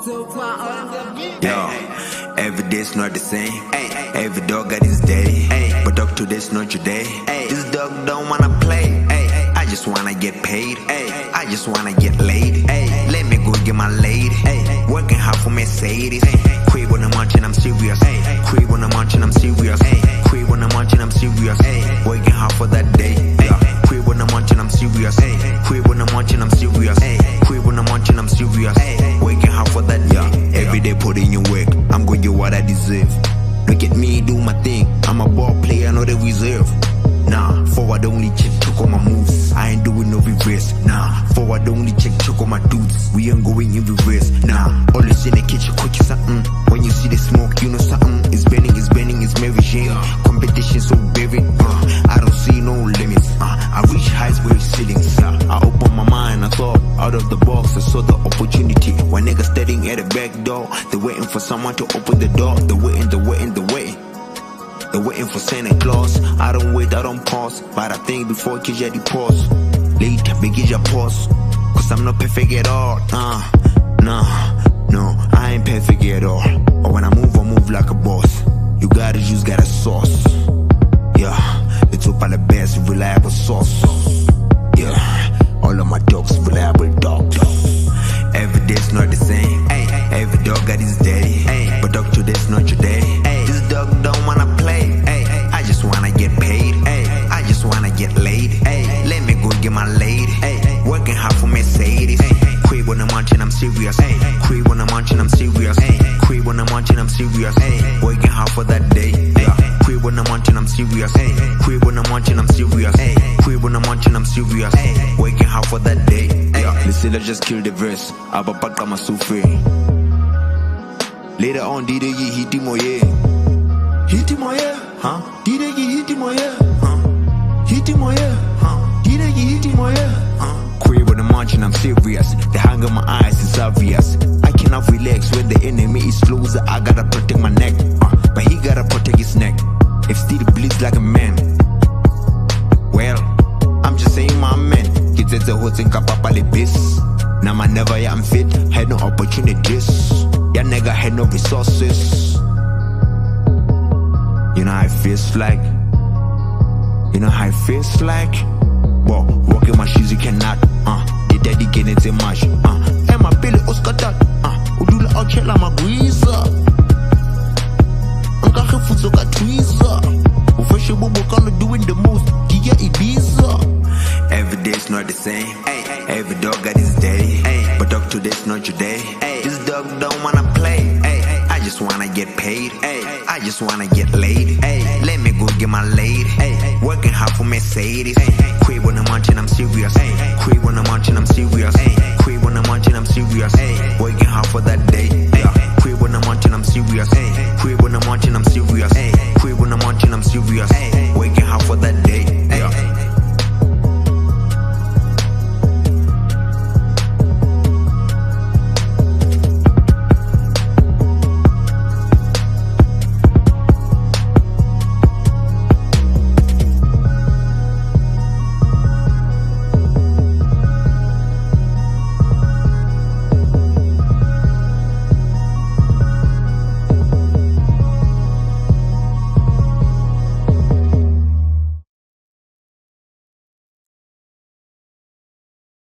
Yo, every day's not the same. Every dog got his day. But dog, today's not your day. This dog don't wanna play. I just wanna get paid. I just wanna get laid. Let me go get my lady. Working hard for Mercedes. Quit when I'm munching, I'm serious. Quit when I'm munching, I'm serious. Quit when I'm munching, I'm serious. Working hard for that day. Quit when I'm munching, I'm serious. Quit when I'm munching, I'm serious. Quit when I'm munching, I'm serious. Working hard for that day. Every day putting in work, I'm gonna get what I deserve. Look at me do my thing. I'm a ball player, not a reserve. Nah, forward only check on my moves. I ain't doing no reverse. Nah, forward only check on my dudes. We ain't going in reverse. Nah, always in the kitchen cooking something. When you see the smoke, you know something. It's burning, it's Mary Jane. Competition so buried. I don't see no limits. I reach heights where it's ceilings. I open my mind, I thought out of the box. I saw the opportunity. When niggas standing at the back door, they're waiting for someone to open the door. They're waiting. They're waiting for Santa Claus. I don't wait, I don't pause. But I think before kids the pause. Late, begin your pause. Cause I'm not perfect at all. No, I ain't perfect at all. But when I move like a boss. You gotta use, got a sauce. Yeah, Letsopa the best, reliable sauce. Yeah, all of my dogs, reliable dogs. Every day's not the same. Every dog got his day. But dog, today's not your day. This dog don't wanna play. I just wanna get paid. I just wanna get laid. Let me go get my lady. Working hard for Mercedes. Quit when I'm munching, I'm serious. Quit when I'm munching, I'm serious. Quit when I'm munching, I'm serious. Working hard for that day. Quit when I'm munching, I'm serious. Quit when I'm munching, I'm serious. Quit when I'm munching, I'm serious. Working hard for that day. Listen, let's just kill the verse. Abapaka masufre. Later on, did you hit him or yeah? Hit him or yeah? Huh? Did you hit him or yeah? Huh? Hit him or yeah? Huh? Did you hit him or yeah? Huh? Quit when I'm munching, I'm serious. The hunger in my eyes is obvious. I cannot relax when the enemy is closer. I gotta protect my neck. But he gotta protect his neck. If still bleeds like a man. Well, I'm just saying my man. Kids at the hotel kapapale bis. Now I never I'm fit. Had no opportunities. Ya nigga had no resources. You know how it feels like. You know how it feels like. Well, walking my shoes you cannot. The daddy getting too much. And my belly Oscar that. Udula ochela magwiza. Unga khifuzo ka twiza. Ufashe bobo kalo doing the most. Dia Ibiza. Every day's not the same. Every dog got his day. But dog, today's not your day. This dog don't wanna play. I just wanna get paid. I just wanna get laid. Let me go get my lady. Working hard for Mercedes. Quit when I'm munching, I'm serious. Quit when I'm munching, I'm serious. Quit when I'm munching, I'm serious. Working hard for that day. Quit when I'm munching, I'm serious. Quit when I'm munching, I'm serious. Quit when I'm munching, I'm serious. Working hard for that day.